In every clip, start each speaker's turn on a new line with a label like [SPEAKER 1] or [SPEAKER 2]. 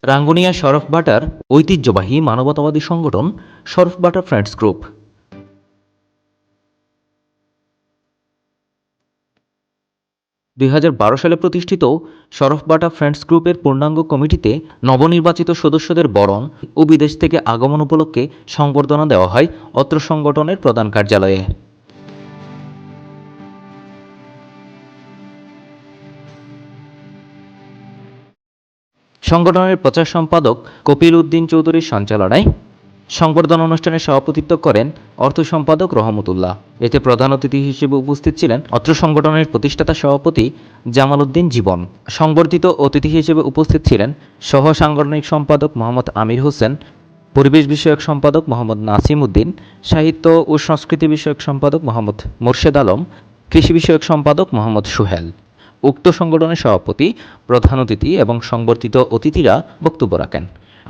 [SPEAKER 1] রাঙ্গুনিয়া শরফবাটার ঐতিহ্যবাহী মানবতাবাদী সংগঠন শরফবাটা friends group. 2012 সালে প্রতিষ্ঠিত শরফবাটা ফ্রেন্ডস গ্রুপের পূর্ণাঙ্গ কমিটিতে নবনির্বাচিত সদস্যদের বরণ ও বিদেশ থেকে আগমন উপলক্ষে সংবর্ধনা দেওয়া হয় অত্র সংগঠনের প্রধান কার্যালয়ে। সংগঠনের প্রচার সম্পাদক কপিল উদ্দিন চৌধুরীর সঞ্চালনায় সংবর্ধনা অনুষ্ঠানে সভাপতিত্ব করেন অর্থ সম্পাদক রহমতুল্লাহ। এতে প্রধান অতিথি হিসেবে উপস্থিত ছিলেন অত্র সংগঠনের প্রতিষ্ঠাতা সভাপতি জামাল উদ্দিন জীবন। সংবর্ধিত অতিথি হিসেবে উপস্থিত ছিলেন সহ সাংগঠনিক সম্পাদক মোহাম্মদ আমির হোসেন, পরিবেশ বিষয়ক সম্পাদক মোহাম্মদ নাসিম উদ্দিন, সাহিত্য ও সংস্কৃতি বিষয়ক সম্পাদক মোহাম্মদ মোর্শেদ আলম, কৃষি বিষয়ক সম্পাদক মোহাম্মদ সুহেল। উক্ত সংগঠনের সভাপতি, প্রধান অতিথি এবং সংবর্ধিত অতিথিরা বক্তব্য রাখেন।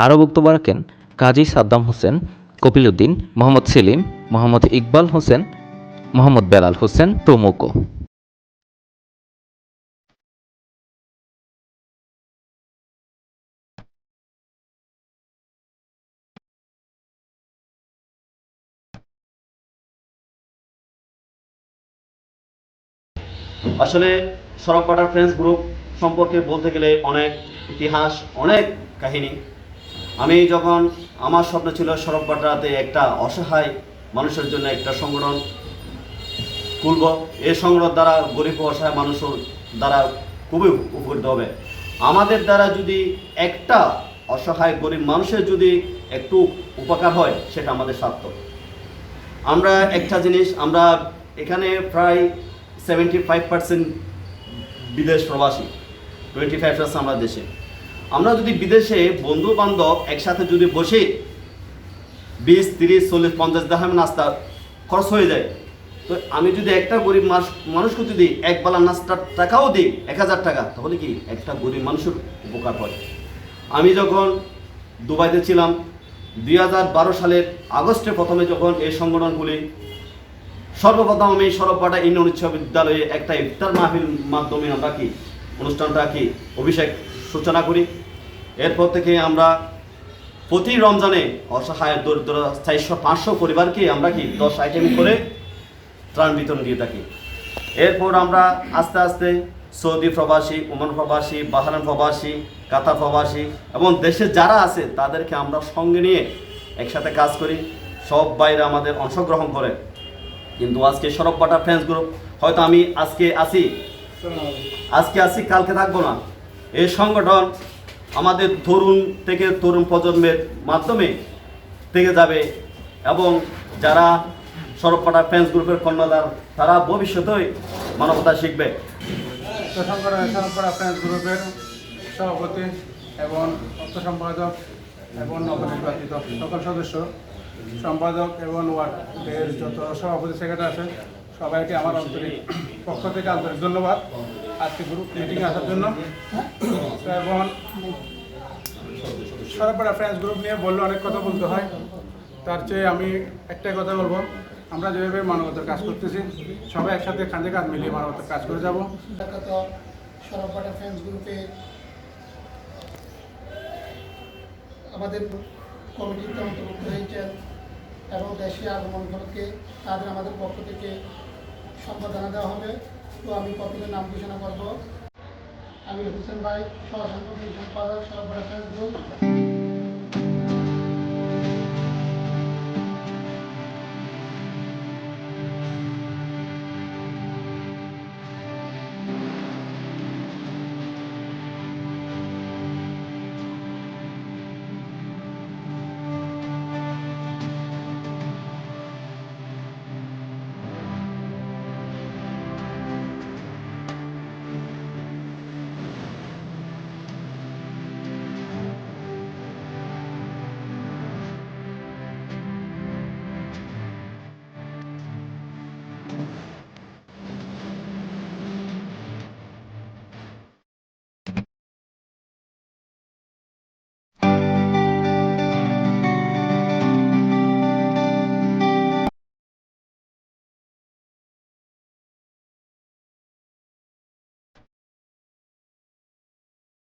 [SPEAKER 1] আরও বক্তব্য রাখেন কাজী সাদ্দাম হোসেন, কপিল উদ্দিন, মোহাম্মদ সেলিম, মোহাম্মদ ইকবাল হোসেন, মোহাম্মদ বেলাল হোসেন প্রমুখ।
[SPEAKER 2] আসলে শরফবাটা ফ্রেন্ডস গ্রুপ সম্পর্কে বলতে গেলে অনেক ইতিহাস, অনেক কাহিনী। আমি যখন আমার স্বপ্ন ছিল শরফবাটাতে একটা অসহায় মানুষের জন্য একটা সংগঠন খুলব। এই সংগঠন দ্বারা গরিব অসহায় মানুষের দ্বারা খুবই উপকৃত হবে। আমাদের দ্বারা যদি একটা অসহায় গরিব মানুষের যদি একটু উপকার হয়, সেটা আমাদের সার্থক। আমরা একটা জিনিস, আমরা এখানে প্রায় 75% বিদেশ প্রবাসী, 25% আমরা দেশে। আমরা যদি বিদেশে বন্ধু বান্ধব একসাথে যদি বসে 20, 30, 40, 50 দিরহাম নাস্তা খরচ হয়ে যায়, তো আমি যদি একটা গরিব মানুষকে যদি এক বেলা নাস্তার টাকাও দিই 1000 টাকা, তাহলে কি একটা গরিব মানুষের উপকার হয়। আমি যখন দুবাইতে ছিলাম 2012 সালের আগস্টে প্রথমে যখন এই সংগঠন খুলি, সর্বপ্রথম আমি শরফবাটা ইউনিয়ন উচ্চ বিদ্যালয়ে একটা ইফতার মাহফিল মাধ্যমে আমরা কি অনুষ্ঠানটা কি অভিষেক সূচনা করি। এরপর থেকে আমরা প্রতি রমজানে অসহায় দরিদ্র 400-500 পরিবারকে আমরা কি 10 আইটেম করে ত্রাণ বিতরণ দিয়ে থাকি। এরপর আমরা আস্তে আস্তে সৌদি প্রবাসী, ওমান প্রবাসী, বাহরাইন প্রবাসী, কাতার প্রবাসী এবং দেশে যারা আছে তাদেরকে আমরা সঙ্গে নিয়ে একসাথে কাজ করি। সব বাইরে আমাদের অংশগ্রহণ করে। কিন্তু আজকে শরফবাটা ফ্রেন্ডস গ্রুপ, হয়তো আমি আজকে আসি কালকে থাকবো না। এই সংগঠন আমাদের তরুণ প্রজন্মের মাধ্যমে থেকে যাবে এবং যারা শরফবাটা ফ্রেন্ডস গ্রুপের কর্ণধার, তারা ভবিষ্যতে মানবতা শিখবে।
[SPEAKER 3] শরফবাটা ফ্রেন্ডস গ্রুপের সভাপতি এবং অর্থ সম্পাদক এবং নবনির্বাচিত সকল সদস্য, সম্পাদক এবং ওয়ার্ডের যত সভাপতি সেক্রেটারি আছেন, সবাইকে আমার পক্ষ থেকে আন্তরিক ধন্যবাদ আজকে গ্রুপ মিটিংয়ে আসার জন্য। এবং শরফবাটা ফ্রেন্ডস গ্রুপ নিয়ে বললে অনেক কথা বলতে হয়, তার চেয়ে আমি একটাই কথা বলবো, আমরা যেভাবে মানবতার কাজ করতেছি, সবাই একসাথে কাঁধে কাঁধ মিলিয়ে মানবতার কাজ করে যাব।
[SPEAKER 4] শরফবাটা ফ্রেন্ডস গ্রুপে আমাদের কমিটিতে অন্তর্ভুক্ত হয়েছেন এবং দেশে আগমনগুলোকে তাদের আমাদের পক্ষ থেকে সম্বর্ধনা দেওয়া হবে। তো আমি প্রথমে নাম ঘোষণা করব। আমি হোসেন ভাই, সহ সাংগঠনিক সম্পাদক, শরফবাটা ফ্রেন্ডস গ্রুপ।